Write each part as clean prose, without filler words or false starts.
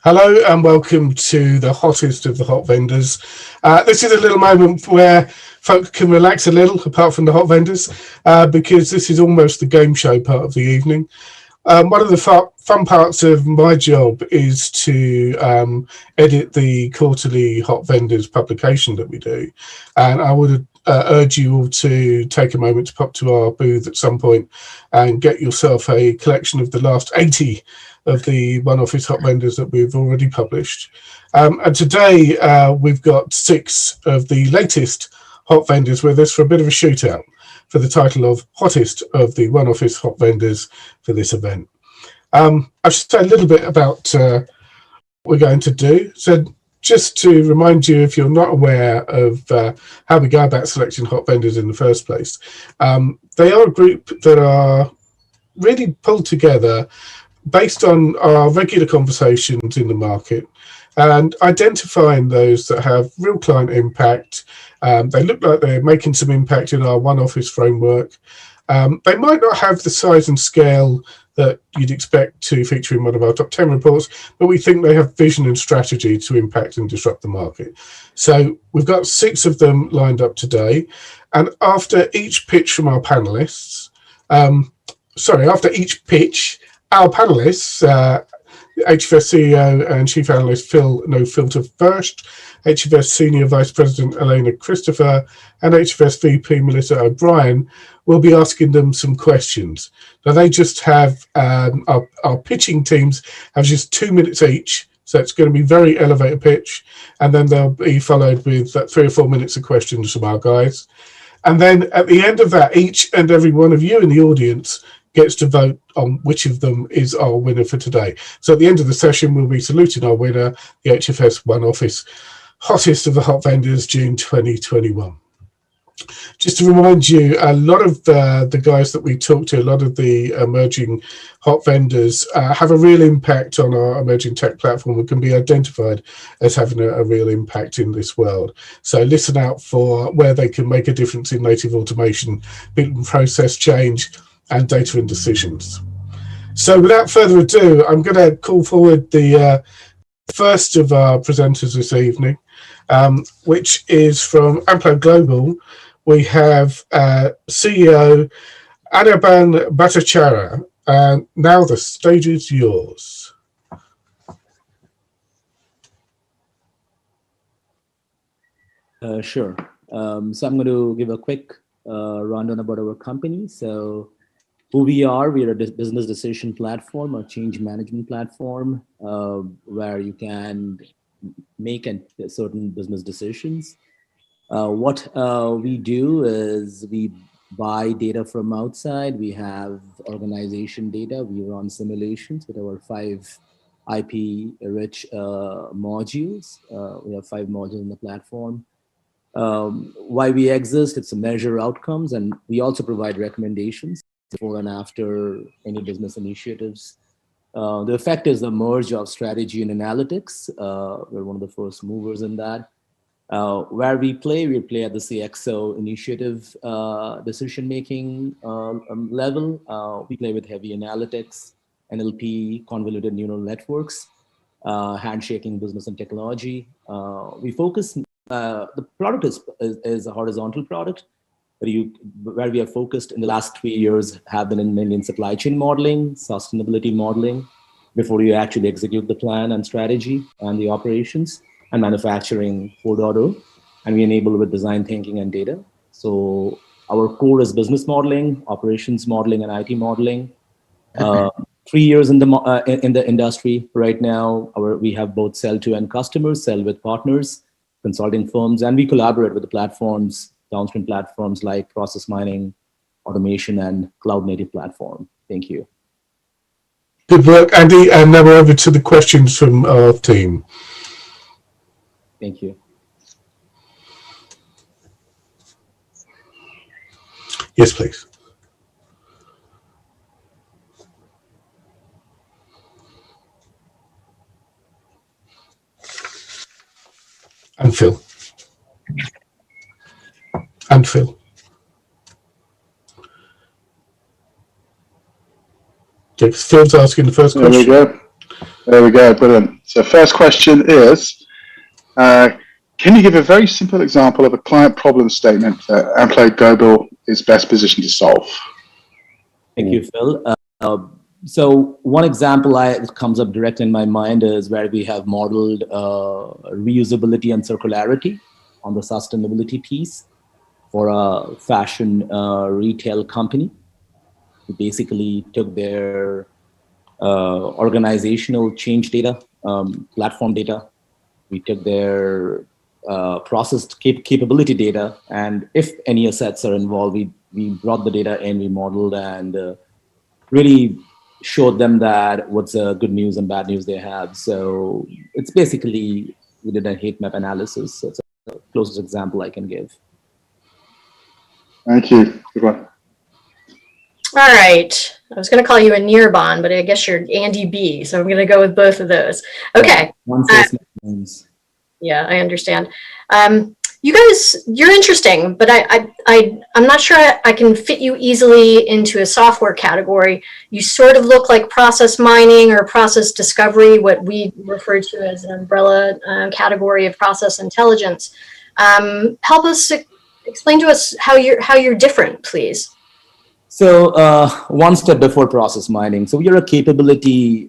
Hello and welcome to the hottest of the hot vendors. This is a little moment where folk can relax a little, apart from the hot vendors, because this is almost the game show part of the evening. One of the fun parts of my job is to edit the quarterly hot vendors publication that we do. And I would urge you all to take a moment to pop to our booth at some point and get yourself a collection of the last 80 of the OneOffice hot vendors that we've already published. And today we've got 6 of the latest hot vendors with us for a bit of a shootout for the title of hottest of the OneOffice hot vendors for this event. I should say a little bit about what we're going to do. So just to remind you, if you're not aware of how we go about selecting hot vendors in the first place, they are a group that are really pulled together based on our regular conversations in the market and identifying those that have real client impact. They look like they're making some impact in our OneOffice framework. They might not have the size and scale that you'd expect to feature in one of our top 10 reports, but we think they have vision and strategy to impact and disrupt the market. So we've got 6 of them lined up today. And after each pitch from our panelists, after each pitch, our panelists, HFS CEO and Chief Analyst Phil No Filter Fersht, HFS Senior Vice President Elena Christopher, and HFS VP Melissa O'Brien will be asking them some questions. Now they just have, our pitching teams have just 2 minutes each, so it's going to be very elevator pitch, and then they'll be followed with 3 or 4 minutes of questions from our guys. And then at the end of that, each and every one of you in the audience gets to vote on which of them is our winner for today. So at the end of the session, we'll be saluting our winner, the HFS OneOffice hottest of the hot vendors, June 2021. Just to remind you, a lot of the guys that we talked to, a lot of the emerging hot vendors have a real impact on our emerging tech platform and can be identified as having a real impact in this world. So listen out for where they can make a difference in native automation, business process change, and data and decisions. So without further ado, I'm going to call forward the first of our presenters this evening, which is from Amplo Global. We have CEO Anirban Bhattacharyya. Now the stage is yours. Sure. So I'm going to give a quick rundown about our company. So who we are a business decision platform, a change management platform, where you can make certain business decisions. What we do is we buy data from outside. We have organization data. We run simulations with our 5 IP-rich modules. We have 5 modules in the platform. Why we exist, it's to measure outcomes, and we also provide recommendations before and after any business initiatives. The effect is the merge of strategy and analytics. We're one of the first movers in that. Where we play at the CXO initiative decision-making level. We play with heavy analytics, NLP, convoluted neural networks, handshaking, business and technology. We focus, the product is a horizontal product, where we are focused in the last 3 years have been mainly in supply chain modeling, sustainability modeling, before you actually execute the plan and strategy and the operations, and manufacturing 4.0, and we enable with design thinking and data. So our core is business modeling, operations modeling, and IT modeling. 3 years in the industry right now. We have both sell to end customers, sell with partners, consulting firms, and we collaborate with the platforms, downstream platforms like process mining, automation, and cloud native platform. Thank you. Good work, Andy. And now we're over to the questions from our team. Thank you. Yes, please. And Phil. And Phil. Okay, Phil's asking the first question. There we go. There we go, brilliant. So first question is, can you give a very simple example of a client problem statement that Amplo Global is best positioned to solve? Thank you, Phil. So one example that comes up direct in my mind is where we have modeled reusability and circularity on the sustainability piece for a fashion retail company. We basically took their organizational change data, platform data. We took their processed capability data, and if any assets are involved, we brought the data in, we modeled, and really showed them that what's good news and bad news they have. So it's basically, we did a heat map analysis. So it's the closest example I can give. Thank you. Good one. All right. I was going to call you Anirban, but I guess you're Andy B. So I'm going to go with both of those. Okay. Yeah, I understand. You guys, you're interesting, but I'm not sure I can fit you easily into a software category. You sort of look like process mining or process discovery, what we refer to as an umbrella category of process intelligence. Help us explain to us how you're different, please. So one step before process mining. So you're a capability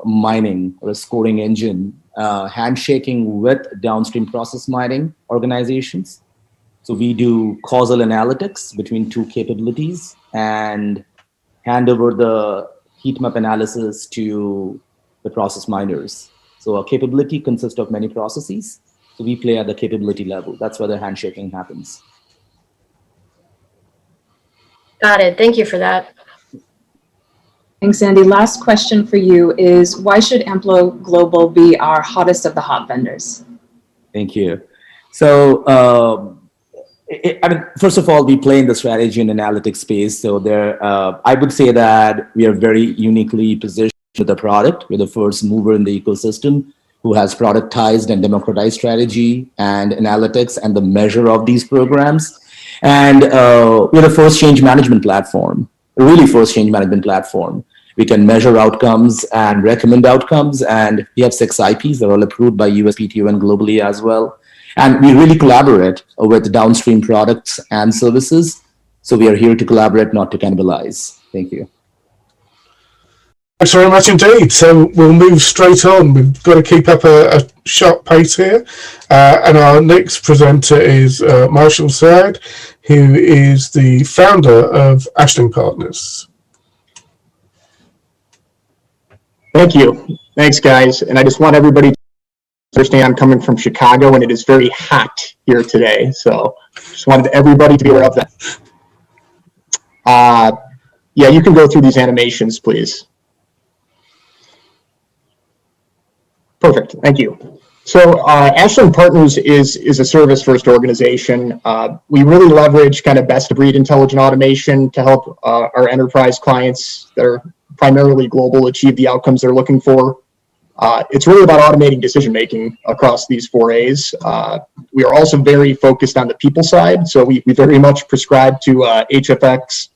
mining or a scoring engine, handshaking with downstream process mining organizations. So we do causal analytics between two capabilities and hand over the heat map analysis to the process miners. So a capability consists of many processes. So we play at the capability level. That's where the handshaking happens. Got it. Thank you for that. Thanks, Andy. Last question for you is, why should Amplo Global be our hottest of the hot vendors? Thank you. So, I mean, first of all, we play in the strategy and analytics space. So I would say that we are very uniquely positioned with the product. We're the first mover in the ecosystem who has productized and democratized strategy and analytics and the measure of these programs. And we're the first change management platform, really first change management platform. We can measure outcomes and recommend outcomes, and we have 6 IPs that are all approved by USPTO and globally as well. And we really collaborate with downstream products and services. So we are here to collaborate, not to cannibalize. Thank you. Thanks very much indeed. So we'll move straight on. We've got to keep up a sharp pace here. And our next presenter is Marshall Sied, who is the founder of Ashland Partners. Thank you. Thanks, guys. And I just want everybody to understand I'm coming from Chicago, and it is very hot here today. So just wanted everybody to be aware of that. Yeah, you can go through these animations, please. Perfect. Thank you. So Ashland Partners is a service-first organization. We really leverage kind of best-of-breed intelligent automation to help our enterprise clients that are primarily global achieve the outcomes they're looking for. It's really about automating decision-making across these 4 A's. We are also very focused on the people side. So we very much prescribe to HFX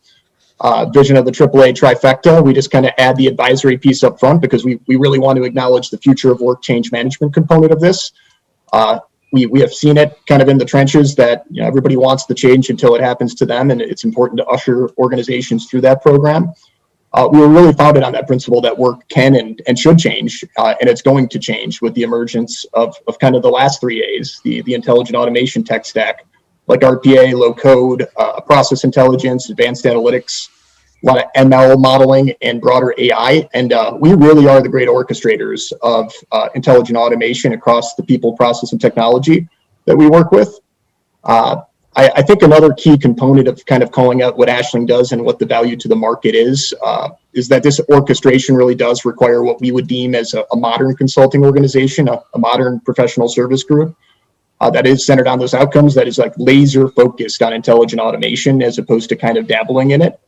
vision of the AAA trifecta. We just kind of add the advisory piece up front because we really want to acknowledge the future of work change management component of this. We have seen it kind of in the trenches that everybody wants the change until it happens to them, and it's important to usher organizations through that program. We were really founded on that principle that work can and should change, and it's going to change with the emergence of kind of the last 3 A's, the intelligent automation tech stack, like RPA, low code, process intelligence, advanced analytics, a lot of ML modeling, and broader AI. And we really are the great orchestrators of intelligent automation across the people, process, and technology that we work with. I think another key component of kind of calling out what Ashling does and what the value to the market is that this orchestration really does require what we would deem as a modern consulting organization, a modern professional service group. That is centered on those outcomes, that is like laser focused on intelligent automation as opposed to kind of dabbling in it.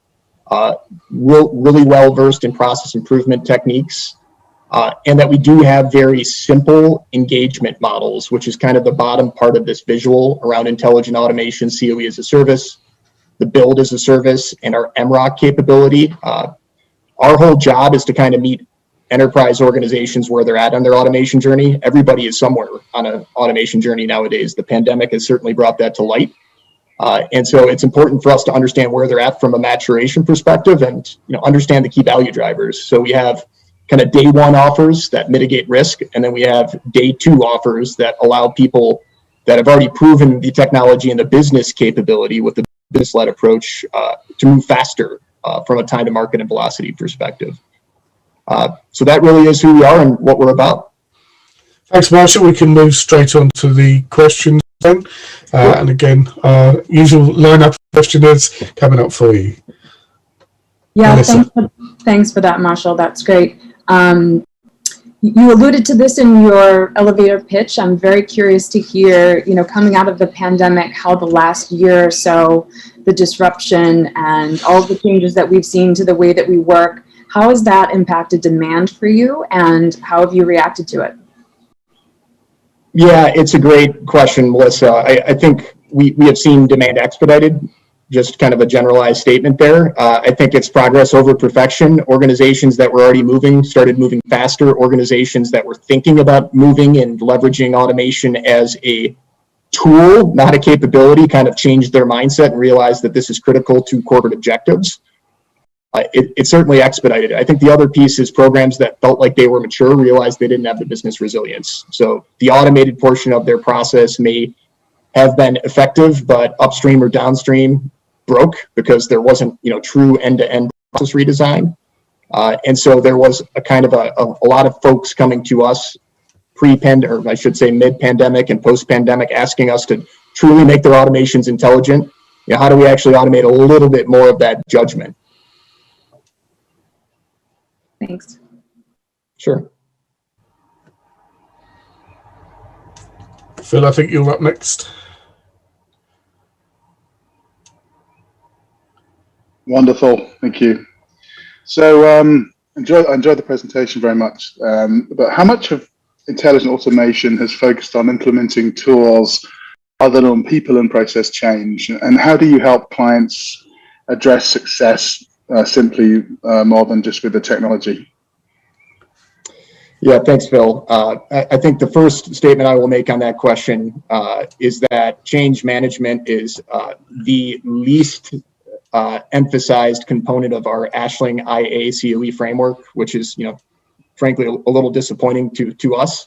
Really well versed in process improvement techniques, and that we do have very simple engagement models, which is kind of the bottom part of this visual around intelligent automation, COE as a service, the build as a service, and our MROC capability. Our whole job is to kind of meet enterprise organizations where they're at on their automation journey. Everybody is somewhere on an automation journey nowadays. The pandemic has certainly brought that to light. And so it's important for us to understand where they're at from a maturation perspective and understand the key value drivers. So we have kind of day one offers that mitigate risk, and then we have day two offers that allow people that have already proven the technology and the business capability with the business-led approach to move faster from a time to market and velocity perspective. So that really is who we are and what we're about. Thanks, Marshall. We can move straight on to the questions then. And again, our usual lineup of questioners coming up for you. Yeah, thanks for that, Marshall. That's great. You alluded to this in your elevator pitch. I'm very curious to hear, coming out of the pandemic, how the last year or so, the disruption and all the changes that we've seen to the way that we work, how has that impacted demand for you, and how have you reacted to it? Yeah, it's a great question, Melissa. I think we have seen demand expedited, just kind of a generalized statement there. I think it's progress over perfection. Organizations that were already moving started moving faster. Organizations that were thinking about moving and leveraging automation as a tool, not a capability, kind of changed their mindset and realized that this is critical to corporate objectives. It certainly expedited. I think the other piece is programs that felt like they were mature realized they didn't have the business resilience. So the automated portion of their process may have been effective, but upstream or downstream broke because there wasn't, true end-to-end process redesign. And so there was a kind of a lot of folks coming to us or I should say mid-pandemic and post-pandemic, asking us to truly make their automations intelligent. How do we actually automate a little bit more of that judgment? Thanks. Sure. Phil, I think you're up next. Wonderful, thank you. So I enjoyed the presentation very much. But how much of intelligent automation has focused on implementing tools other than on people and process change? And how do you help clients address success simply more than just with the technology? Yeah, thanks, Phil. I think the first statement I will make on that question is that change management is the least emphasized component of our Ashling IA COE framework, which is, frankly, a little disappointing to us.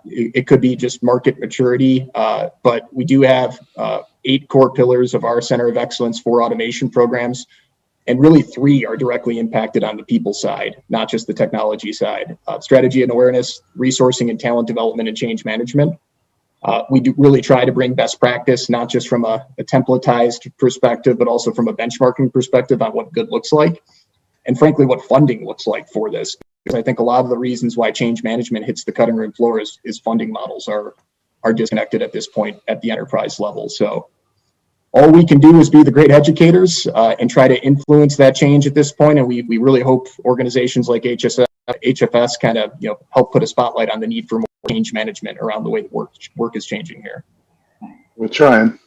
It could be just market maturity, but we do have 8 core pillars of our Center of Excellence for automation programs. And really 3 are directly impacted on the people side, not just the technology side. Strategy and awareness, resourcing and talent development, and change management. We do really try to bring best practice, not just from a templatized perspective, but also from a benchmarking perspective on what good looks like. And frankly, what funding looks like for this. Because I think a lot of the reasons why change management hits the cutting room floor is funding models are disconnected at this point at the enterprise level. So all we can do is be the great educators and try to influence that change at this point. And we really hope organizations like HFS kind of help put a spotlight on the need for more change management around the way the work is changing here. We're trying.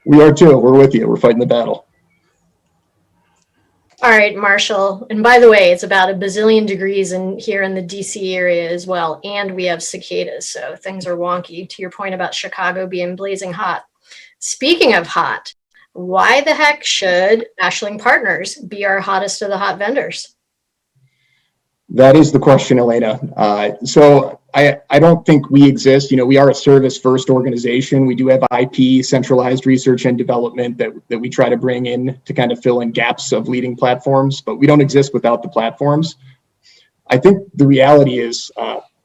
We are too. We're with you. We're fighting the battle. All right, Marshall. And by the way, it's about a bazillion degrees here in the DC area as well. And we have cicadas, so things are wonky. To your point about Chicago being blazing hot. Speaking of hot, why the heck should Ashland Partners be our hottest of the hot vendors? That is the question, Elena. So I don't think we exist. We are a service-first organization. We do have IP, centralized research and development that we try to bring in to kind of fill in gaps of leading platforms, but we don't exist without the platforms. I think the reality is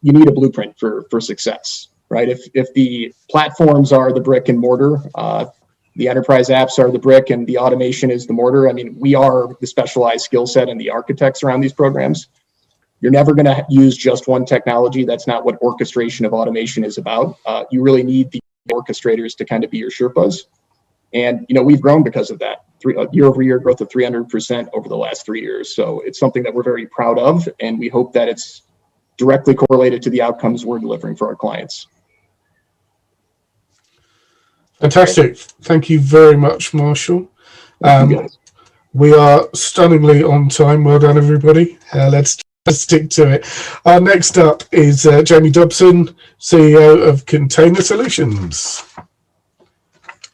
you need a blueprint for success, right? If the platforms are the brick and mortar, the enterprise apps are the brick and the automation is the mortar. I mean, we are the specialized skill set and the architects around these programs. You're never going to use just one technology. That's not what orchestration of automation is about. You really need the orchestrators to kind of be your Sherpas. And, we've grown because of that. Year-over-year growth of 300% over the last 3 years. So it's something that we're very proud of, and we hope that it's directly correlated to the outcomes we're delivering for our clients. Fantastic. Thank you very much, Marshall. We are stunningly on time. Well done, everybody. Let's stick to it. Next up is Jamie Dobson, CEO of Container Solutions.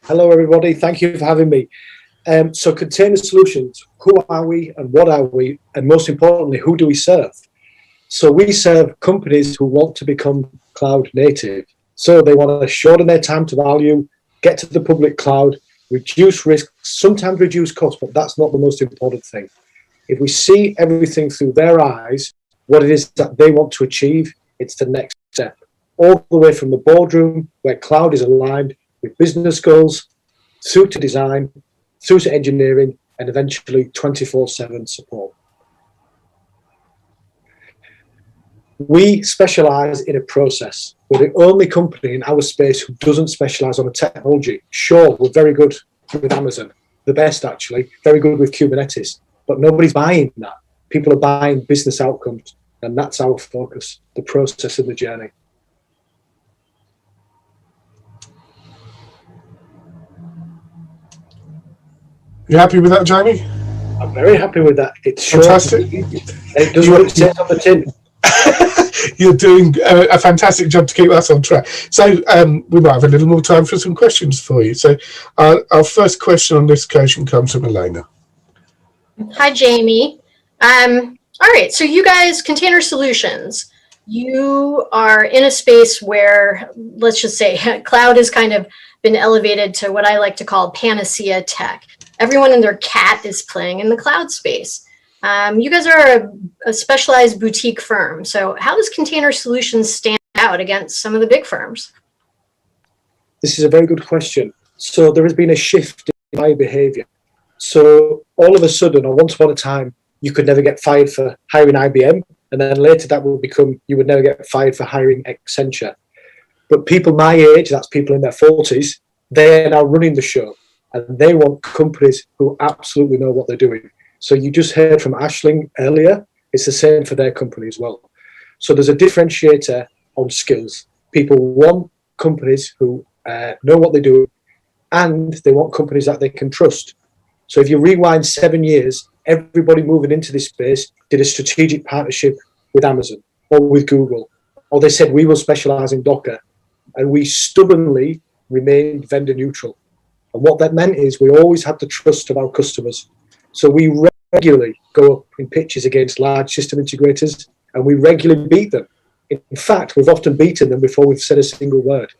Hello, everybody. Thank you for having me. So Container Solutions, who are we and what are we? And most importantly, who do we serve? So we serve companies who want to become cloud native. So they want to shorten their time to value, get to the public cloud, reduce risk, sometimes reduce cost, but that's not the most important thing. If we see everything through their eyes, what it is that they want to achieve, it's the next step. All the way from the boardroom, where cloud is aligned with business goals, through to design, through to engineering, and eventually 24/7 support. We specialize in a process. We're the only company in our space who doesn't specialize on a technology. Sure, we're very good with Amazon, the best actually, very good with Kubernetes, but nobody's buying that. People are buying business outcomes, and that's our focus, the process and the journey. You happy with that, Jamie? I'm very happy with that. It's short. Fantastic. It does what it says on the tin. You're doing a fantastic job to keep us on track. So we might have a little more time for some questions for you. So our first question on this occasion comes from Elena. Hi, Jamie. All right, so you guys, Container Solutions, you are in a space where, let's just say, cloud has kind of been elevated to what I like to call panacea tech. Everyone and their cat is playing in the cloud space. You guys are a specialized boutique firm. So how does Container Solutions stand out against some of the big firms? This is a very good question. So there has been a shift in my behavior. So all of a sudden, or once upon a time, you could never get fired for hiring IBM. And then later that will become, you would never get fired for hiring Accenture. But people my age, that's people in their 40s, they're now running the show. And they want companies who absolutely know what they're doing. So you just heard from Ashling earlier, it's the same for their company as well. So there's a differentiator on skills. People want companies who know what they do, and they want companies that they can trust. So if you rewind 7 years, everybody moving into this space did a strategic partnership with Amazon or with Google, or they said we will specialize in Docker, and we stubbornly remained vendor neutral. And what that meant is we always had the trust of our customers. So we regularly go up in pitches against large system integrators, and we regularly beat them. In fact, we've often beaten them before we've said a single word.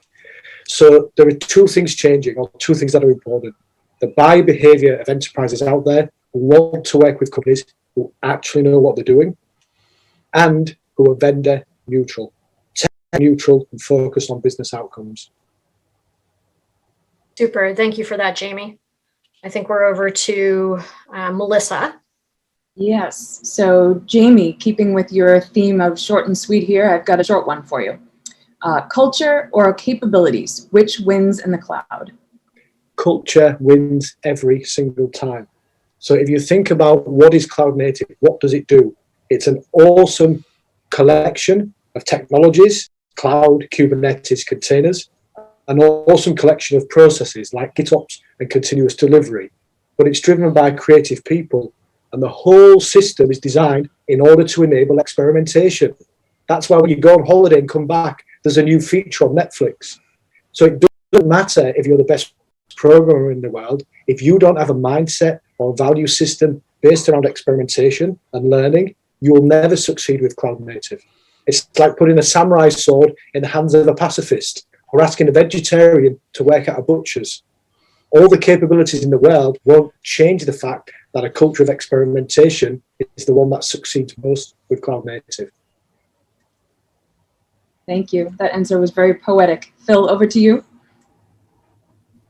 So there are two things changing, or two things that are important. The buyer behavior of enterprises out there who want to work with companies who actually know what they're doing, and who are vendor neutral, tech neutral, and focused on business outcomes. Super, thank you for that, Jamie. I think we're over to Melissa. Yes. So Jamie, keeping with your theme of short and sweet here, I've got a short one for you. Culture or capabilities, which wins in the cloud? Culture wins every single time. So if you think about what is cloud native, what does it do? It's an awesome collection of technologies, cloud, Kubernetes, containers, an awesome collection of processes like GitOps and continuous delivery. But it's driven by creative people, and the whole system is designed in order to enable experimentation. That's why when you go on holiday and come back, there's a new feature on Netflix. So it doesn't matter if you're the best programmer in the world, if you don't have a mindset or value system based around experimentation and learning, you will never succeed with cloud native. It's like putting a samurai sword in the hands of a pacifist, or asking a vegetarian to work at a butcher's. All the capabilities in the world won't change the fact that a culture of experimentation is the one that succeeds most with cloud native. Thank you. That answer was very poetic. Phil, over to you.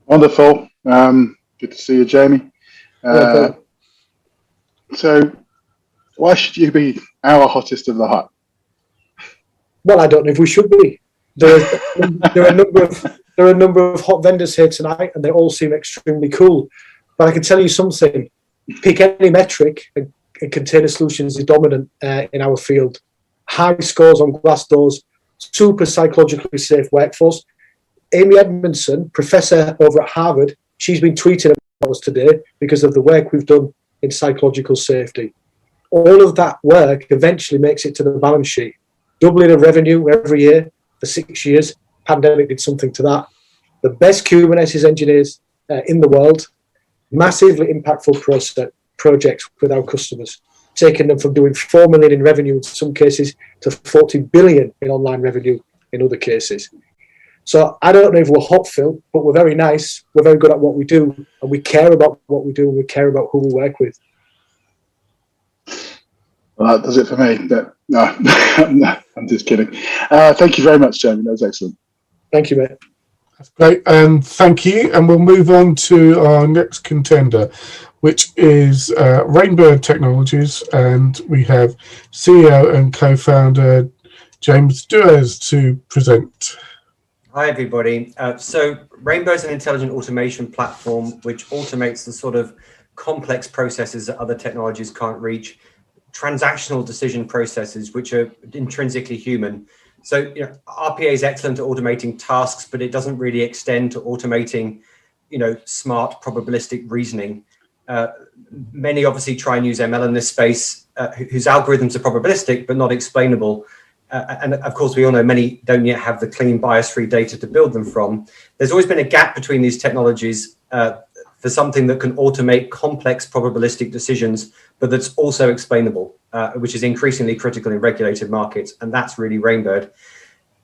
Wonderful. Good to see you, Jamie. So why should you be our hottest of the hot? Well, I don't know if we should be. There are a number of hot vendors here tonight, and they all seem extremely cool. But I can tell you something. Pick any metric, and Container Solutions is dominant in our field. High scores on Glassdoor's, super psychologically safe workforce. Amy Edmondson, professor over at Harvard, she's been tweeting about us today because of the work we've done in psychological safety. all of that work eventually makes it to the balance sheet. Doubling of revenue every year for 6 years. Pandemic did something to that. The best Kubernetes engineers in the world, massively impactful projects with our customers, taking them from doing 4 million in revenue in some cases to 40 billion in online revenue in other cases. So I don't know if we're hot, Phil, but we're very nice. We're very good at what we do, and we care about what we do, and we care about who we work with. Well, that does it for me. No, no, I'm just kidding. Thank you very much, Jamie. That was excellent. Thank you, mate. That's great, and thank you. And we'll move on to our next contender, which is Rainbird Technologies, and we have CEO and co-founder James Duez to present. Hi, everybody. So Rainbow is an intelligent automation platform which automates the sort of complex processes that other technologies can't reach, transactional decision processes which are intrinsically human. So RPA is excellent at automating tasks, but it doesn't really extend to automating, smart probabilistic reasoning. Many obviously try and use ML in this space, whose algorithms are probabilistic but not explainable. And of course, we all know many don't yet have the clean bias-free data to build them from. There's always been a gap between these technologies for something that can automate complex probabilistic decisions, but that's also explainable, which is increasingly critical in regulated markets. And that's really Rainbird.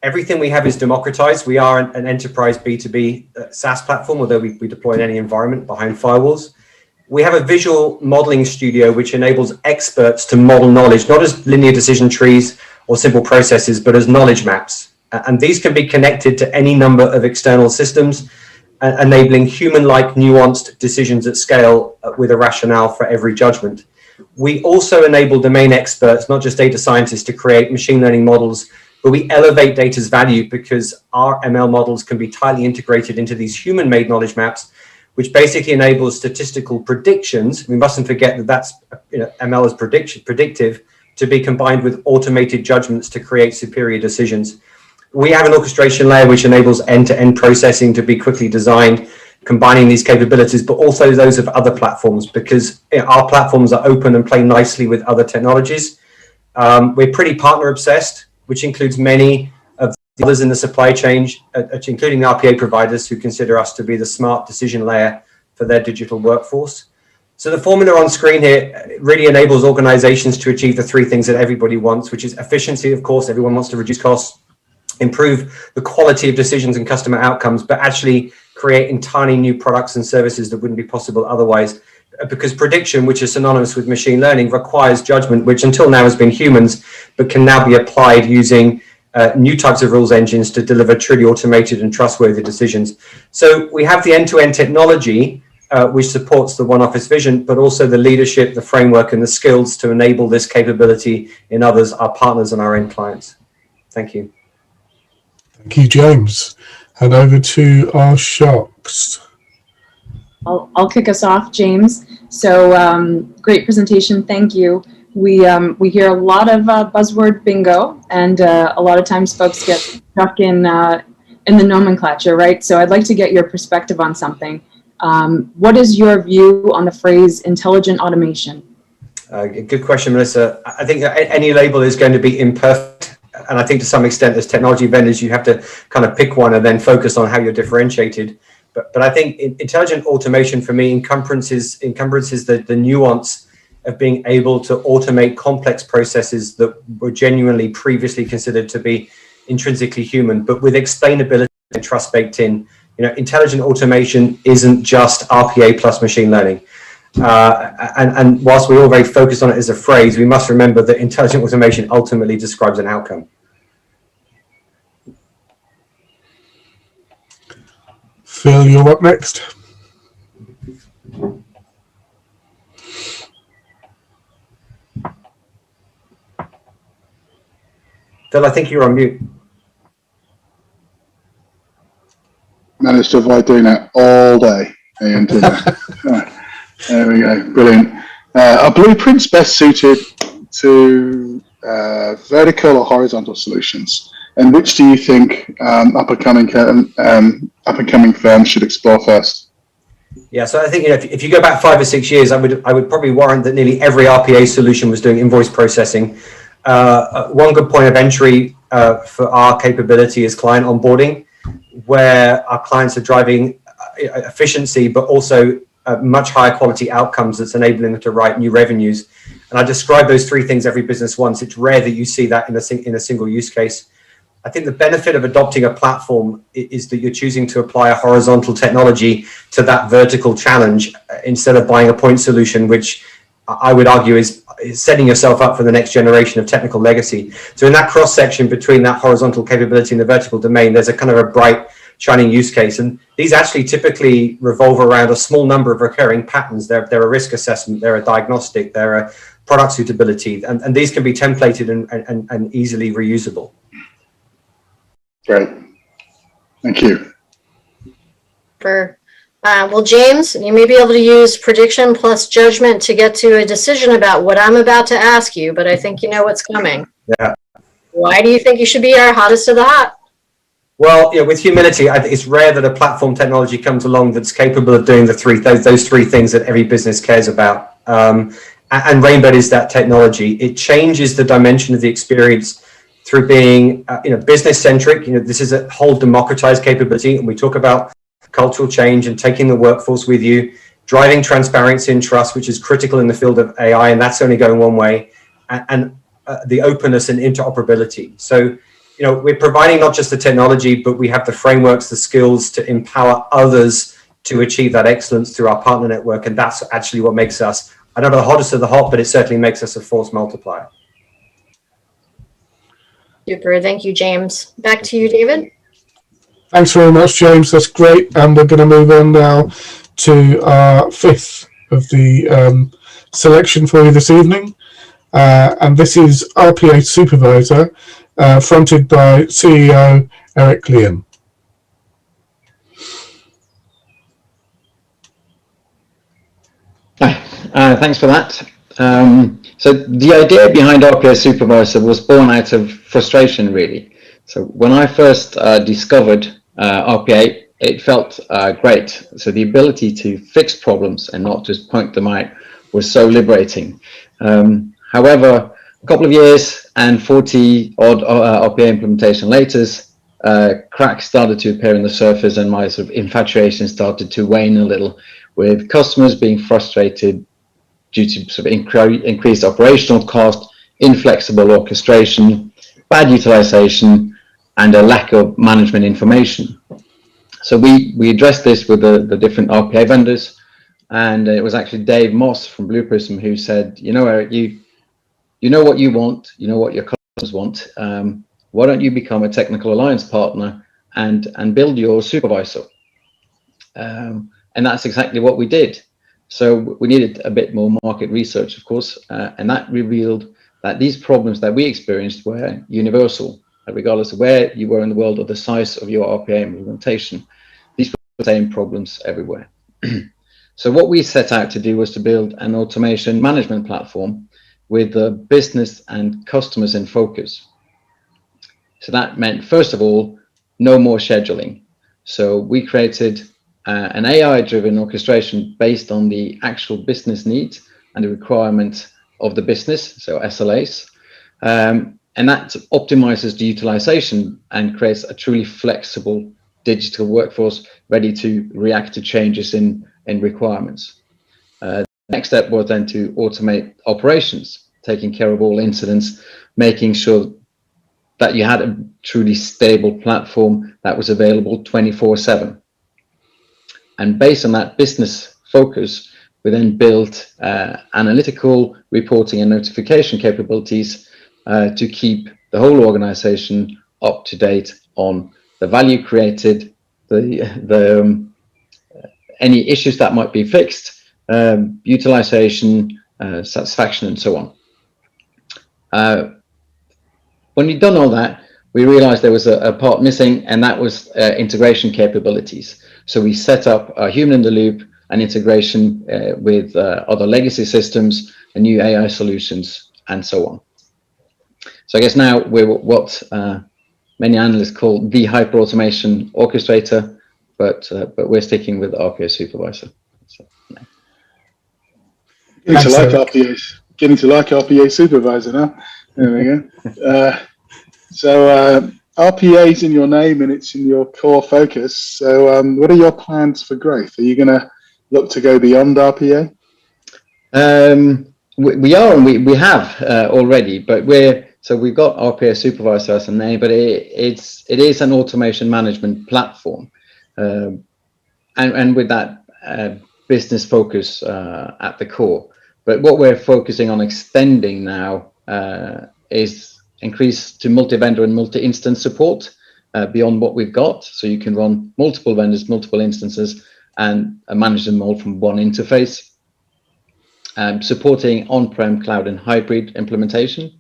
Everything we have is democratized. We are an enterprise B2B SaaS platform, although we deploy in any environment behind firewalls. We have a visual modeling studio, which enables experts to model knowledge, not as linear decision trees or simple processes, but as knowledge maps. And these can be connected to any number of external systems, enabling human-like nuanced decisions at scale with a rationale for every judgment. We also enable domain experts, not just data scientists, to create machine learning models, but we elevate data's value because our ML models can be tightly integrated into these human-made knowledge maps, which basically enables statistical predictions. We mustn't forget that that's ML is predictive, to be combined with automated judgments to create superior decisions. We have an orchestration layer which enables end-to-end processing to be quickly designed, combining these capabilities, but also those of other platforms, because our platforms are open and play nicely with other technologies. We're pretty partner obsessed, which includes many of the others in the supply chain, including the RPA providers who consider us to be the smart decision layer for their digital workforce. So the formula on screen here really enables organizations to achieve the three things that everybody wants, which is efficiency, of course, everyone wants to reduce costs, improve the quality of decisions and customer outcomes, but actually create entirely new products and services that wouldn't be possible otherwise. Because prediction, which is synonymous with machine learning, requires judgment, which until now has been humans, but can now be applied using new types of rules engines to deliver truly automated and trustworthy decisions. So we have the end-to-end technology, which supports the OneOffice vision, but also the leadership, the framework, and the skills to enable this capability in others, our partners and our end clients. Thank you. Thank you, James. And over to our sharks. I'll kick us off, James. So great presentation, thank you. We hear a lot of buzzword bingo, and a lot of times folks get stuck in the nomenclature, right? So I'd like to get your perspective on something. What is your view on the phrase intelligent automation? Good question, Melissa. I think that any label is going to be imperfect. And I think to some extent, as technology vendors, you have to kind of pick one and then focus on how you're differentiated. But I think intelligent automation for me encompasses the nuance of being able to automate complex processes that were genuinely previously considered to be intrinsically human, but with explainability and trust baked in. Intelligent automation isn't just RPA plus machine learning. And whilst we're all very focused on it as a phrase, we must remember that intelligent automation ultimately describes an outcome. Phil, you're up next. Phil, I think you're on mute. Managed to avoid doing that all day. And there we go, brilliant. Are blueprints best suited to vertical or horizontal solutions? And which do you think up and coming firms should explore first? Yeah, so I think if you go back 5 or 6 years, I would probably warrant that nearly every RPA solution was doing invoice processing. One good point of entry for our capability is client onboarding, where our clients are driving efficiency, but also much higher quality outcomes that's enabling them to write new revenues. And I describe those three things every business once. It's rare that you see that in a single use case. I think the benefit of adopting a platform is that you're choosing to apply a horizontal technology to that vertical challenge instead of buying a point solution, which I would argue is setting yourself up for the next generation of technical legacy. So in that cross section between that horizontal capability and the vertical domain, there's a kind of a bright shining use case. And these actually typically revolve around a small number of recurring patterns. They're a risk assessment, they're a diagnostic, they're a product suitability, and these can be templated and easily reusable. Great. Thank you. Well, James, you may be able to use prediction plus judgment to get to a decision about what I'm about to ask you, but I think you know what's coming. Yeah. Why do you think you should be our hottest of the hot? Well, with humility, I think it's rare that a platform technology comes along that's capable of doing those three things that every business cares about. And Rainbird is that technology. It changes the dimension of the experience through being, business centric. This is a whole democratized capability, and we talk about cultural change and taking the workforce with you, driving transparency and trust, which is critical in the field of AI, and that's only going one way, and the openness and interoperability. So, we're providing not just the technology, but we have the frameworks, the skills to empower others to achieve that excellence through our partner network, and that's actually what makes us, I don't know, the hottest of the hot, but it certainly makes us a force multiplier. Super, thank you, James. Back to you, David. Thanks very much, James. That's great. And we're going to move on now to our fifth of the selection for you this evening. And this is Rpa Supervisor, fronted by CEO Eric Leon. Hi, thanks for that. So the idea behind Rpa Supervisor was born out of frustration, really. So when I first discovered RPA, it felt great. So the ability to fix problems and not just point them out was so liberating. However, a couple of years and 40 odd RPA implementation later, cracks started to appear on the surface, and my sort of infatuation started to wane a little, with customers being frustrated due to sort of increased operational cost, inflexible orchestration, bad utilization, and a lack of management information. So we addressed this with the different RPA vendors, and it was actually Dave Moss from Blue Prism who said, Eric, you know what you want, you know what your customers want. Why don't you become a technical alliance partner and build your supervisor? And that's exactly what we did. So we needed a bit more market research, of course, and that revealed that these problems that we experienced were universal, regardless of where you were in the world or the size of your RPA implementation. These were the same problems everywhere. So what we set out to do was to build an automation management platform with the business and customers in focus. So that meant, first of all, no more scheduling. So we created an AI-driven orchestration based on the actual business needs and the requirements of the business, so SLAs. And that optimizes the utilization and creates a truly flexible digital workforce ready to react to changes in requirements. The next step was then to automate operations, taking care of all incidents, making sure that you had a truly stable platform that was available 24/7. And based on that business focus, we then built analytical reporting and notification capabilities to keep the whole organization up to date on the value created, any issues that might be fixed, utilization, satisfaction, and so on. When we'd done all that, we realized there was a part missing, and that was integration capabilities. So we set up a human in the loop and integration with other legacy systems and new AI solutions, and so on. So I guess now we're what many analysts call the hyper automation orchestrator, but we're sticking with Rpa Supervisor. Getting to like Eric. RPA, getting to like RPA Supervisor now. There we go. So RPA's in your name and it's in your core focus. So what are your plans for growth? Are you going to look to go beyond RPA? We are, and we have already, but we've got RPA Supervisor as a name, but it is an automation management platform, and with that business focus at the core. But what we're focusing on extending now is increase to multi-vendor and multi-instance support beyond what we've got. So you can run multiple vendors, multiple instances, and manage them all from one interface. Supporting on-prem, cloud, and hybrid implementation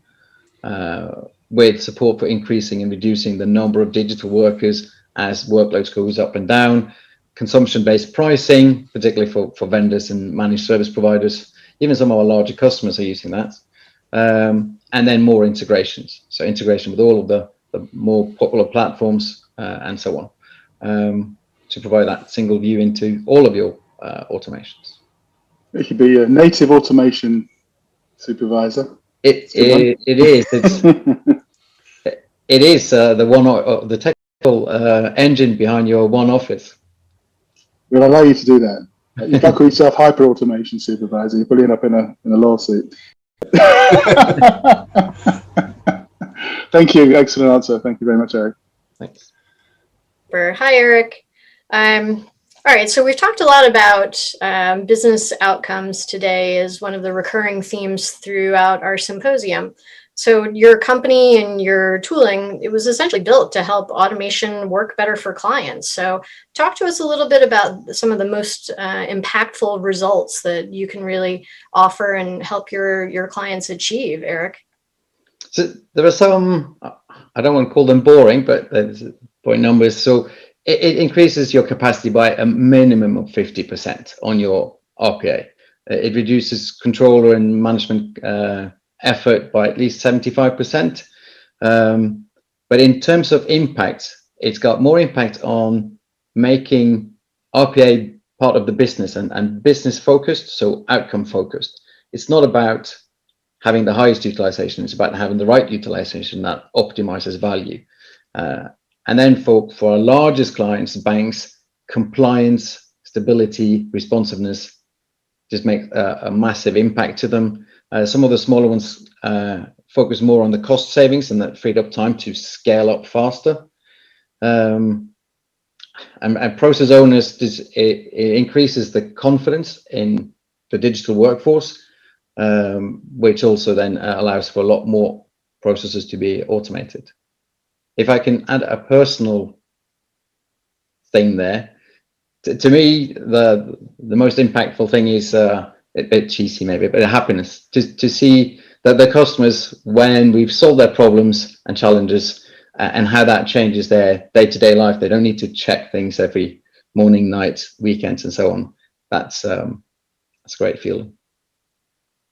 with support for increasing and reducing the number of digital workers as workloads goes up and down. Consumption-based pricing, particularly for vendors and managed service providers. Even some of our larger customers are using that. And then more integrations. So integration with all of the more popular platforms and so on, to provide that single view into all of your automations. It could be a native automation supervisor. It is. It is the technical engine behind your OneOffice. We'll allow you to do that. You can't call yourself hyper automation supervisor. You're probably end up in a lawsuit. Thank you. Excellent answer. Thank you very much, Eric. Thanks. Hi, Eric. All right, so we've talked a lot about business outcomes today as one of the recurring themes throughout our symposium. So your company and your tooling, it was essentially built to help automation work better for clients. So talk to us a little bit about some of the most impactful results that you can really offer and help your clients achieve, Eric. So there are some, I don't want to call them boring, but there's point numbers. So it increases your capacity by a minimum of 50% on your RPA. It reduces controller and management effort by at least 75%. But in terms of impact, it's got more impact on making RPA part of the business and business focused, so outcome focused. It's not about having the highest utilization, it's about having the right utilization that optimizes value. And then for our largest clients, banks, compliance, stability, responsiveness just make a massive impact to them. Some of the smaller ones focus more on the cost savings, and that freed up time to scale up faster. And process owners, it increases the confidence in the digital workforce, which also then allows for a lot more processes to be automated. If I can add a personal thing there, to me, the most impactful thing is a bit cheesy maybe, but happiness to see that the customers, when we've solved their problems and challenges and how that changes their day-to-day life, they don't need to check things every morning, night, weekends, and so on. That's a great feeling.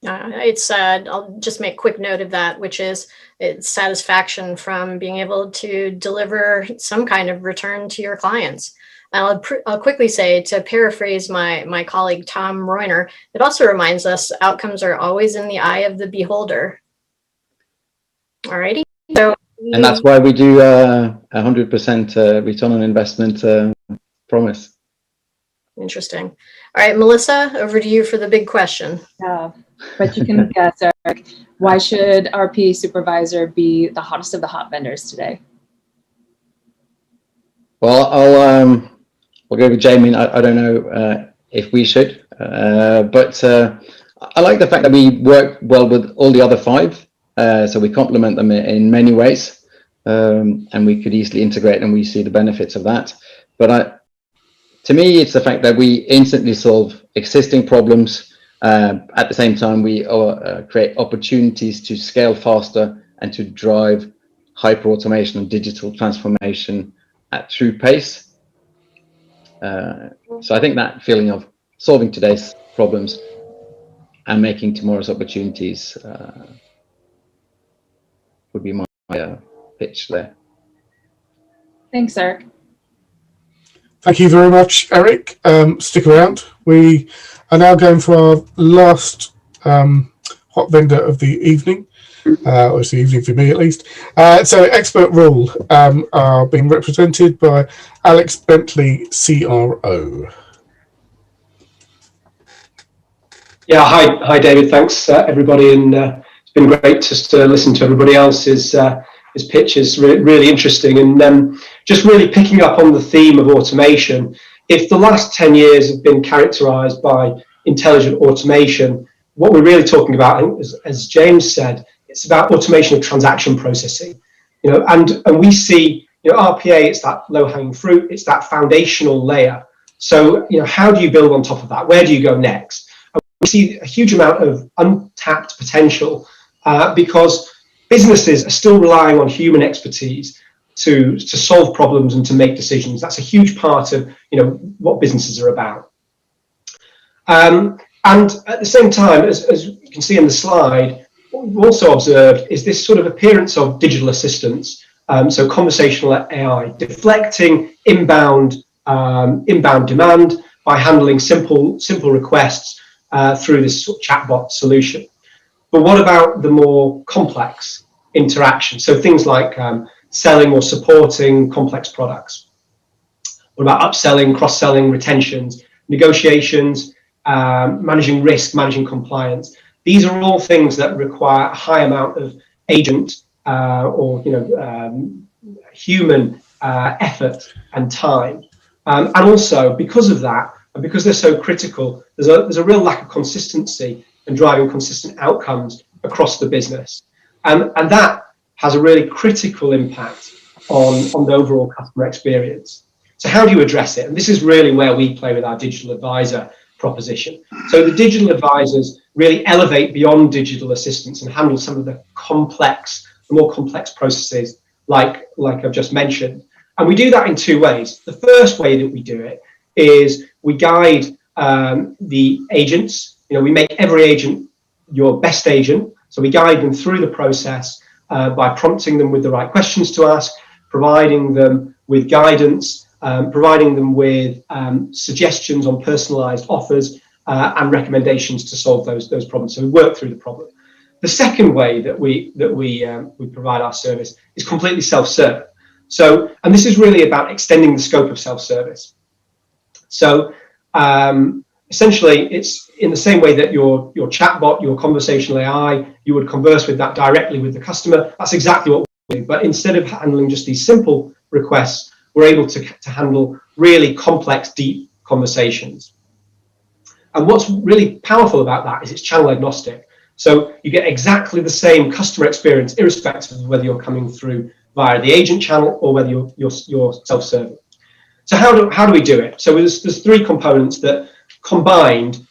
It's I'll just make quick note of that, which is it's satisfaction from being able to deliver some kind of return to your clients. I'll quickly say, to paraphrase my colleague Tom Reuner, it also reminds us outcomes are always in the eye of the beholder. All righty. So, and that's why we do 100% return on investment promise. Interesting. All right, Melissa, over to you for the big question. Yeah, but you can guess, Eric. Why should Rpa Supervisor be the hottest of the hot vendors today? Well, I'll go with Jamie. I don't know if we should, but I like the fact that we work well with all the other five, so we complement them in many ways, and we could easily integrate, and we see the benefits of that. But to me, it's the fact that we instantly solve existing problems. At the same time, we create opportunities to scale faster and to drive hyper automation and digital transformation at true pace. So I think that feeling of solving today's problems and making tomorrow's opportunities would be my pitch there. Thanks, Eric. Thank you very much, Eric. Stick around. We are now going for our last hot vendor of the evening, or it's the evening for me at least. So Expert Rule are being represented by Alex Bentley, CRO. Yeah, hi David, thanks everybody, and it's been great just to listen to everybody else's pitch. Is really interesting, and just really picking up on the theme of automation. If the last 10 years have been characterized by intelligent automation, what we're really talking about, as James said, it's about automation of transaction processing. And we see, RPA, it's that low-hanging fruit, it's that foundational layer. So, how do you build on top of that? Where do you go next? And we see a huge amount of untapped potential because businesses are still relying on human expertise to solve problems and to make decisions. That's a huge part of what businesses are about. And at the same time, as you can see in the slide, what we've also observed is this sort of appearance of digital assistants, so conversational AI, deflecting inbound demand by handling simple requests through this chatbot solution. But what about the more complex interaction? So things like selling or supporting complex products. What about upselling, cross-selling, retentions, negotiations, managing risk, managing compliance? These are all things that require a high amount of agent or human effort and time. And also, because of that, and because they're so critical, there's a real lack of consistency and driving consistent outcomes across the business. And that has a really critical impact on the overall customer experience. So how do you address it? And this is really where we play with our digital advisor proposition. So the digital advisors really elevate beyond digital assistants and handle some of the more complex processes like I've just mentioned. And we do that in two ways. The first way that we do it is we guide the agents. We make every agent your best agent. So we guide them through the process by prompting them with the right questions to ask, providing them with guidance, providing them with suggestions on personalized offers and recommendations to solve those problems. So we work through the problem. The second way that we provide our service is completely self-serve. So, and this is really about extending the scope of self-service. So essentially, it's in the same way that your chatbot, your conversational AI, you would converse with that directly with the customer. That's exactly what we do. But instead of handling just these simple requests, we're able to handle really complex, deep conversations. And what's really powerful about that is it's channel agnostic. So you get exactly the same customer experience, irrespective of whether you're coming through via the agent channel or whether you're self-serving. So how do we do it? So there's three components that combined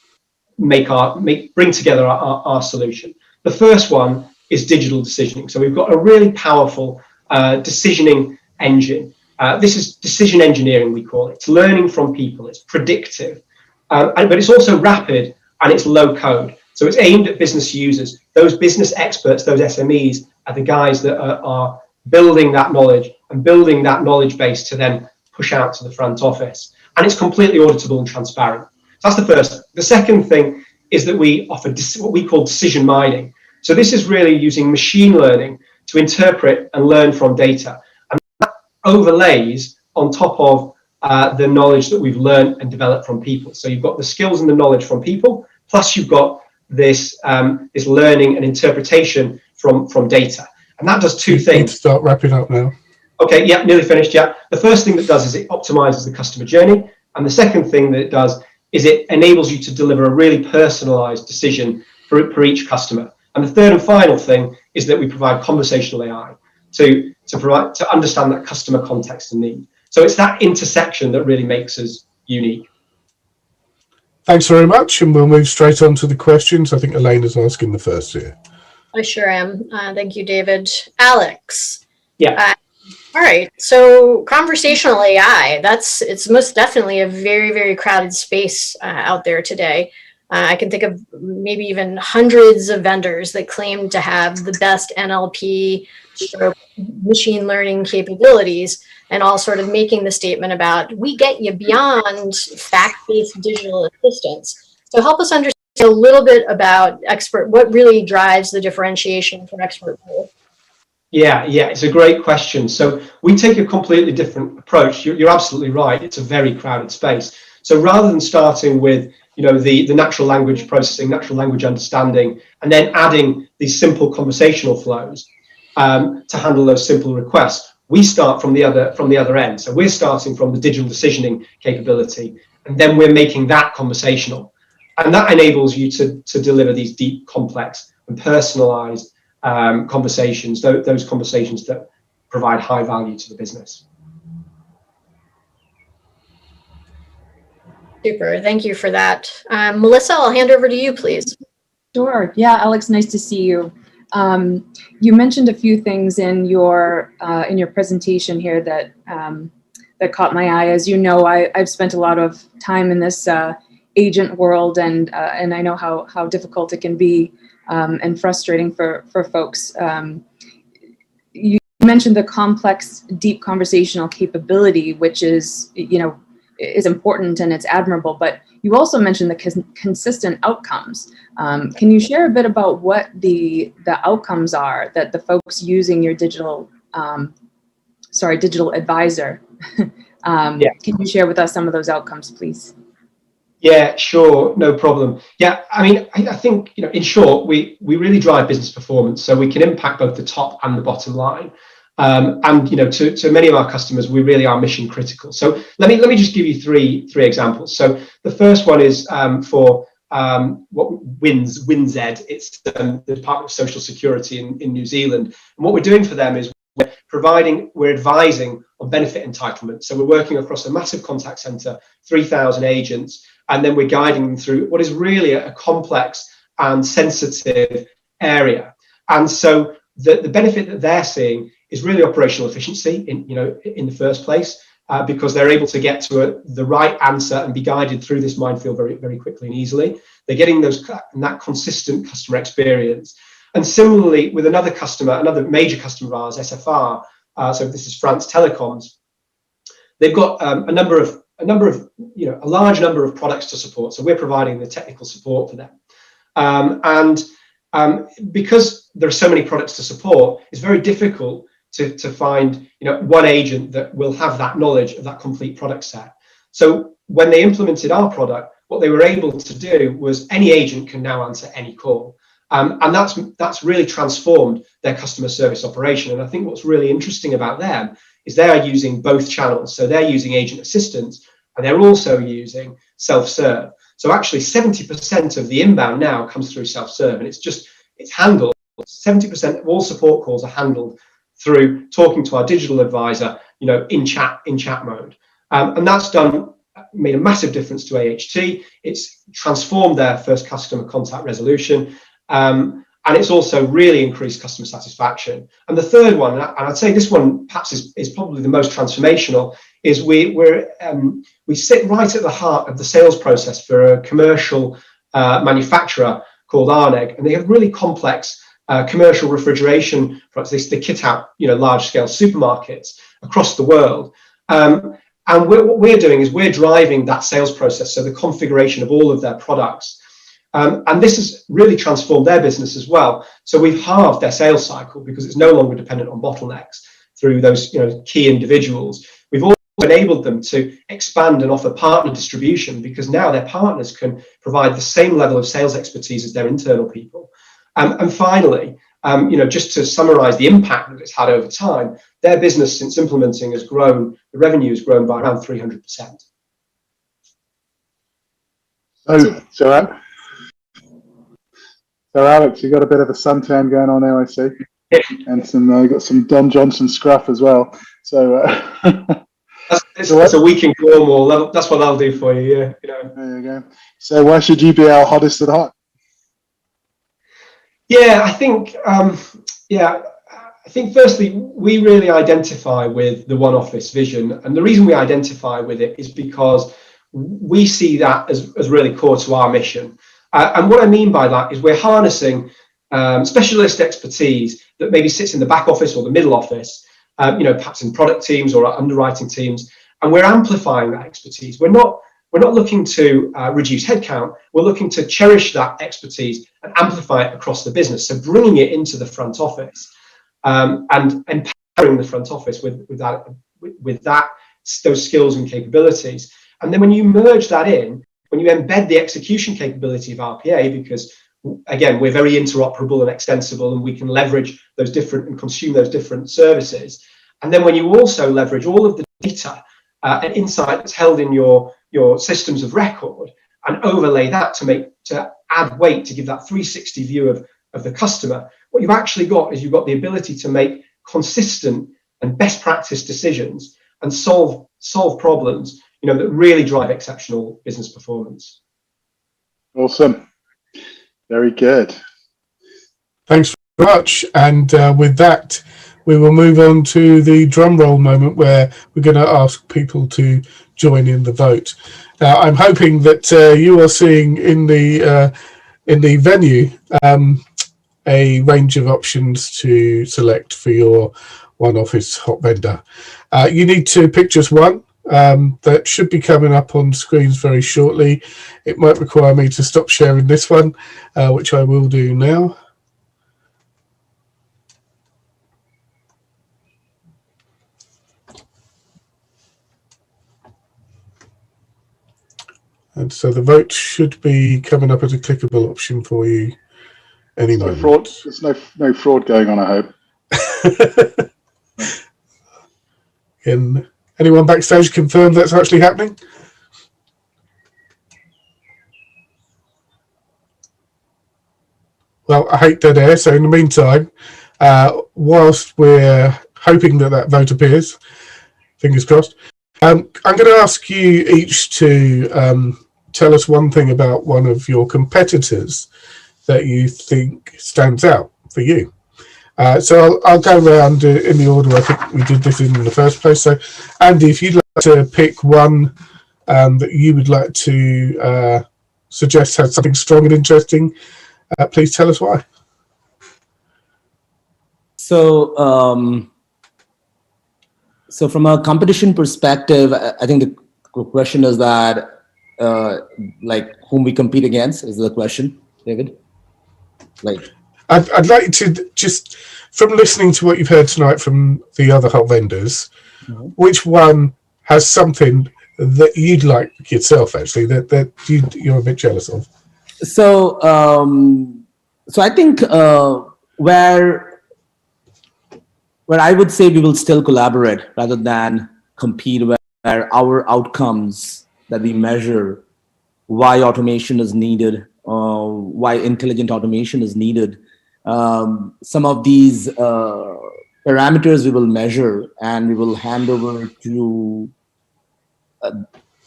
bring together our solution. The first one is digital decisioning. So we've got a really powerful decisioning engine. This is decision engineering, we call it. It's learning from people. It's predictive, but it's also rapid and it's low code. So it's aimed at business users. Those business experts, those SMEs, are the guys that are building that knowledge and building that knowledge base to then push out to the front office. And it's completely auditable and transparent. So that's the first. The second thing is that we offer what we call decision mining. So this is really using machine learning to interpret and learn from data. And that overlays on top of the knowledge that we've learned and developed from people. So you've got the skills and the knowledge from people, plus you've got this learning and interpretation from data. And that does two things. Need to start wrapping up now. Okay, yeah, nearly finished, yeah. The first thing that does is it optimizes the customer journey. And the second thing that it does is it enables you to deliver a really personalized decision for each customer. And the third and final thing is that we provide conversational AI to understand that customer context and need. So it's that intersection that really makes us unique. Thanks very much, and we'll move straight on to the questions. I think Elena's asking the first here. I sure am. Thank you, David. Alex. Yeah. All right. So conversational AI, it's most definitely a very, very crowded space out there today. I can think of maybe even hundreds of vendors that claim to have the best NLP machine learning capabilities, and all sort of making the statement about, we get you beyond fact-based digital assistance. So help us understand a little bit about expert, what really drives the differentiation for expert pool? Yeah, it's a great question. So we take a completely different approach. You're absolutely right. It's a very crowded space. So rather than starting with, the natural language processing, natural language understanding, and then adding these simple conversational flows to handle those simple requests, we start from the other end. So we're starting from the digital decisioning capability, and then we're making that conversational. And that enables you to deliver these deep, complex, and personalized conversations, those conversations that provide high value to the business. Super, thank you for that. Melissa, I'll hand over to you, please. Sure. Yeah, Alex, nice to see you. You mentioned a few things in your presentation here that that caught my eye. As you know, I've spent a lot of time in this agent world, and I know how difficult it can be and frustrating for folks. You mentioned the complex, deep conversational capability, which is is important and it's admirable, but you also mentioned the consistent outcomes. Can you share a bit about what the outcomes are that the folks using your digital advisor, can you share with us some of those outcomes, please? Yeah, sure, no problem. Yeah, I mean, I think, in short, we really drive business performance, so we can impact both the top and the bottom line. And to many of our customers, we really are mission critical. So let me just give you three examples. So the first one is for WNZ. It's the Department of Social Security in New Zealand. And what we're doing for them is we're advising on benefit entitlement. So we're working across a massive contact center, 3,000 agents, and then we're guiding them through what is really a complex and sensitive area. And so the benefit that they're seeing is really operational efficiency in the first place, because they're able to get to the right answer and be guided through this minefield very, very quickly and easily. They're getting that consistent customer experience. And similarly, with another major customer of ours, SFR, so this is France Telecoms, they've got a large number of products to support. So we're providing the technical support for them. Because there are so many products to support, it's very difficult to find one agent that will have that knowledge of that complete product set. So when they implemented our product, what they were able to do was any agent can now answer any call. And that's really transformed their customer service operation. And I think what's really interesting about them is they are using both channels. So they're using agent assistance, and they're also using self-serve. So actually 70% of the inbound now comes through self-serve, and it's handled. 70% of all support calls are handled through talking to our digital advisor, in chat mode. And that's made a massive difference to AHT. It's transformed their first customer contact resolution. And it's also really increased customer satisfaction. And the third one, and I'd say this one perhaps is probably the most transformational, is we sit right at the heart of the sales process for a commercial manufacturer called Arneg, and they have really complex commercial refrigeration products. They kit out large-scale supermarkets across the world. And what we're doing is we're driving that sales process, so the configuration of all of their products. And this has really transformed their business as well. So we've halved their sales cycle because it's no longer dependent on bottlenecks through those key individuals. We've also enabled them to expand and offer partner distribution, because now their partners can provide the same level of sales expertise as their internal people. And finally, just to summarize the impact that it's had over time, their business since implementing has grown, the revenue has grown by around 300%. So Alex, you got a bit of a suntan going on there, I see, and got some Don Johnson scruff as well. So it's a week in Cornwall. That's what I'll do for you. Yeah, There you go. So why should you be our hottest at hot? Yeah, I think firstly we really identify with the OneOffice vision, and the reason we identify with it is because we see that as really core to our mission. And what I mean by that is we're harnessing specialist expertise that maybe sits in the back office or the middle office, perhaps in product teams or underwriting teams, and we're amplifying that expertise. We're we're not looking to reduce headcount. We're looking to cherish that expertise and amplify it across the business. So bringing it into the front office and empowering the front office with those skills and capabilities. And then when you merge that in, when you embed the execution capability of RPA, because again, we're very interoperable and extensible, and we can leverage those different and consume those different services. And then when you also leverage all of the data and insight that's held in your systems of record and overlay that to add weight, to give that 360 view of the customer, what you've actually got is you've got the ability to make consistent and best practice decisions and solve problems, that really drive exceptional business performance. Awesome. Very good. Thanks very much. And with that, we will move on to the drum roll moment where we're going to ask people to join in the vote. Now, I'm hoping that you are seeing in the venue a range of options to select for your OneOffice Hot Vendor. You need to pick just one. That should be coming up on screens very shortly. It might require me to stop sharing this one, which I will do now. And so the vote should be coming up as a clickable option for you any moment. Fraud. There's no fraud going on, I hope. Can anyone backstage confirm that's actually happening? Well, I hate dead air, so in the meantime, whilst we're hoping that vote appears, fingers crossed, I'm going to ask you each to tell us one thing about one of your competitors that you think stands out for you. So I'll go around in the order I think we did this in the first place. So, Andy, if you'd like to pick one that you would like to suggest has something strong and interesting, please tell us why. So, so from a competition perspective, I think the question is that, like, whom we compete against is the question, David? Like, I'd like to just, from listening to what you've heard tonight from the other hot vendors, which one has something that you'd like yourself, actually, that you're a bit jealous of? So, so I think where I would say we will still collaborate rather than compete, where our outcomes that we measure, why automation is needed, why intelligent automation is needed. Some of these parameters we will measure and we will hand over to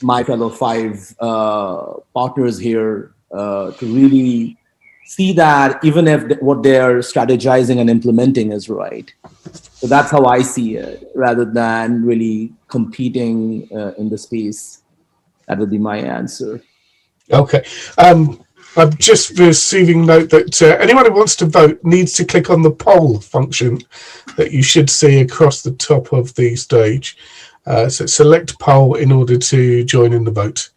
my fellow 5 partners here to really see that even if what they're strategizing and implementing is right. So that's how I see it, rather than really competing in the space. That would be my answer. Okay. I'm just receiving note that anyone who wants to vote needs to click on the poll function that you should see across the top of the stage. So select poll in order to join in the vote.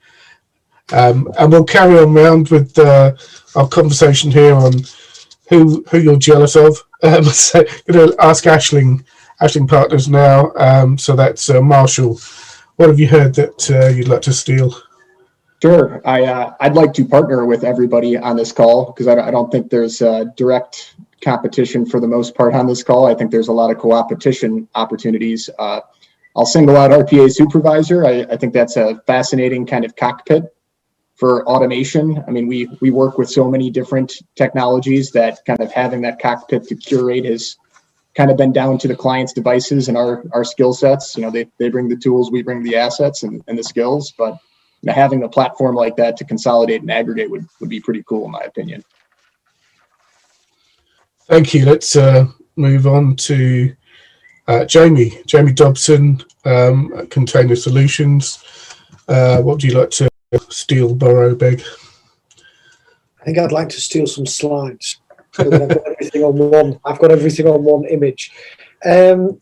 And we'll carry on round with our conversation here on who you're jealous of. So I'm going to ask Ashling Partners now. So that's Marshall. What have you heard that you'd like to steal? Sure. I'd like to partner with everybody on this call because I don't think there's direct competition for the most part on this call. I think there's a lot of co-opetition opportunities. I'll single out RPA Supervisor. I think that's a fascinating kind of cockpit for automation. I mean, we work with so many different technologies that kind of having that cockpit to curate has kind of been down to the client's devices and our skill sets. They bring the tools, we bring the assets and the skills, but having a platform like that to consolidate and aggregate would be pretty cool, in my opinion. Thank you. Let's move on to Jamie Dobson, Container Solutions. What would you like to steal, borrow, beg? I think I'd like to steal some slides. So that I've got everything on one. I've got everything on one image. It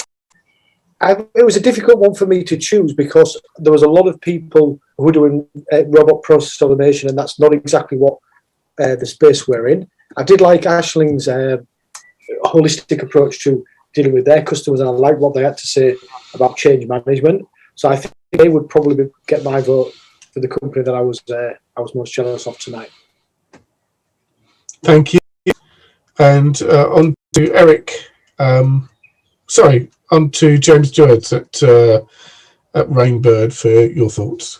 was a difficult one for me to choose because there was a lot of people who are doing robot process automation, and that's not exactly what the space we're in. I did like Ashling's holistic approach to dealing with their customers, and I liked what they had to say about change management. So I think they would probably get my vote for the company that I was most jealous of tonight. Thank you. And on to Eric. On to James George at Rainbird for your thoughts.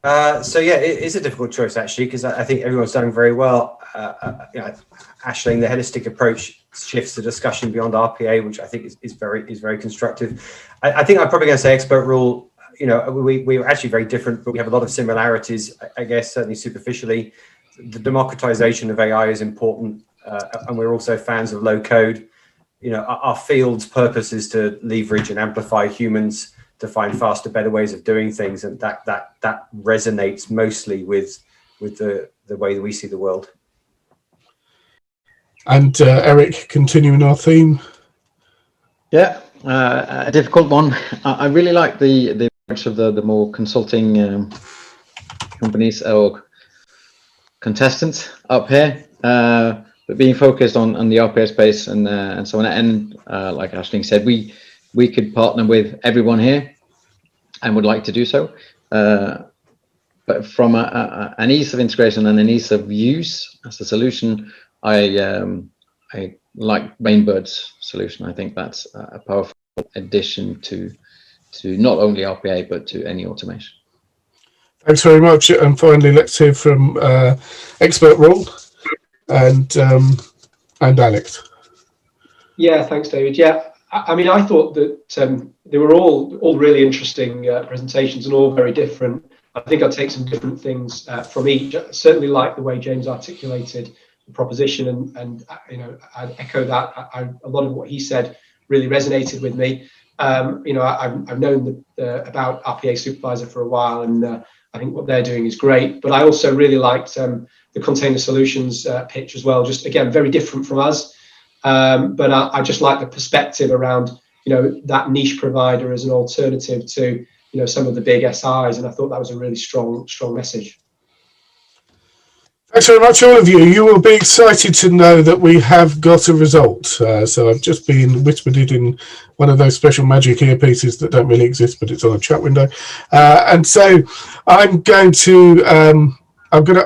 So yeah, it is a difficult choice actually, because I think everyone's done very well. Ashling, the holistic approach shifts the discussion beyond RPA, which I think is very constructive. I think I'm probably going to say expert rule. We are actually very different, but we have a lot of similarities. I guess certainly superficially, the democratization of AI is important, and we're also fans of low code. Our field's purpose is to leverage and amplify humans to find faster, better ways of doing things, and that resonates mostly with the way that we see the world. And Eric, continuing our theme. Yeah, a difficult one. I really like the approach of the more consulting companies or contestants up here, but being focused on the RPA space and so on. And like Ashling said, we could partner with everyone here and would like to do so. But from an ease of integration and an ease of use as a solution, I like Rainbird's solution. I think that's a powerful addition to not only RPA, but to any automation. Thanks very much. And finally, let's hear from expert role and Alex. Yeah, thanks, David. Yeah, I mean, I thought that they were all really interesting presentations and all very different. I think I'll take some different things from each. I certainly like the way James articulated the proposition, and I'd echo that. A lot of what he said really resonated with me. I've known about RPA Supervisor for a while, and I think what they're doing is great. But I also really liked the Container Solutions pitch as well. Just again, very different from us. But I just like the perspective around that niche provider as an alternative to some of the big SIs, and I thought that was a really strong message. Thanks very much, all of you. You will be excited to know that we have got a result. So I've just been whispered it in one of those special magic earpieces that don't really exist, but it's on a chat window. And so I'm going to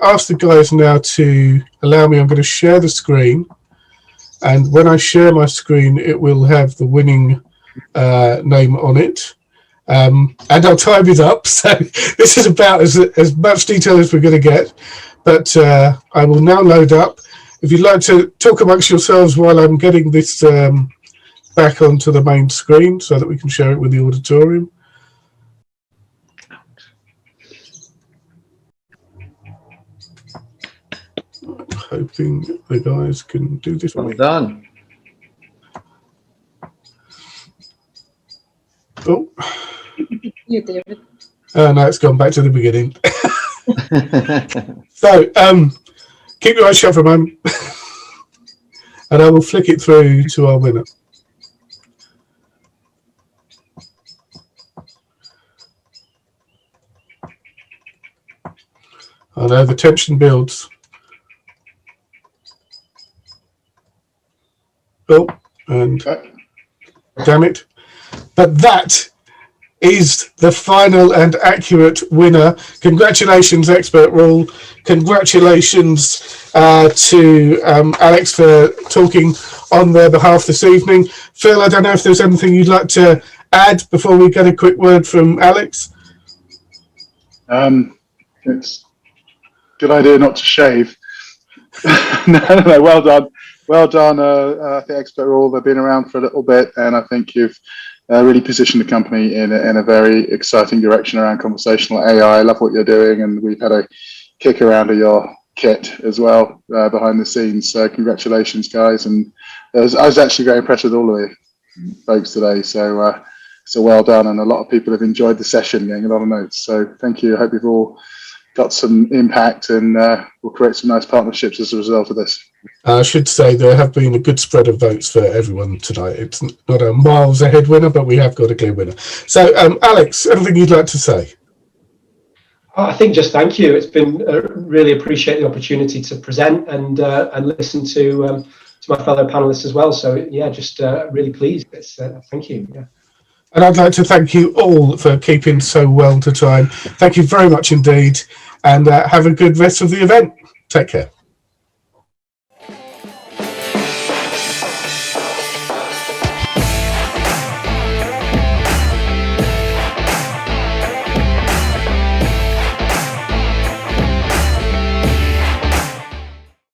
ask the guys now to allow me. I'm going to share the screen, and when I share my screen, it will have the winning name on it. And our time is up, so this is about as much detail as we're going to get. But I will now load up. If you'd like to talk amongst yourselves while I'm getting this back onto the main screen so that we can share it with the auditorium. Hoping the guys can do this. Well done. Oh. You, David. No, it's gone back to the beginning. So, keep your eyes shut for a moment, and I will flick it through to our winner. I know the tension builds. Oh, and damn it. But that is the final and accurate winner. Congratulations, Expert Rule. Congratulations to Alex for talking on their behalf this evening. Phil, I don't know if there's anything you'd like to add before we get a quick word from Alex. It's a good idea not to shave. No, well done. Well done, I think Expert Rule. They've been around for a little bit, and I think you've really positioned the company in a very exciting direction around conversational AI. I love what you're doing, and we've had a kick around of your kit as well behind the scenes. So congratulations, guys. And I was actually very impressed with all of the folks today. So well done, and a lot of people have enjoyed the session, getting a lot of notes. So thank you. I hope you've all got some impact, and we'll create some nice partnerships as a result of this. I should say there have been a good spread of votes for everyone tonight. It's not a miles ahead winner, but we have got a clear winner. So, Alex, anything you'd like to say? I think just thank you. It's been really appreciate the opportunity to present and listen to my fellow panelists as well. So yeah, just really pleased. Thank you. Yeah. And I'd like to thank you all for keeping so well to time. Thank you very much indeed, and have a good rest of the event. Take care.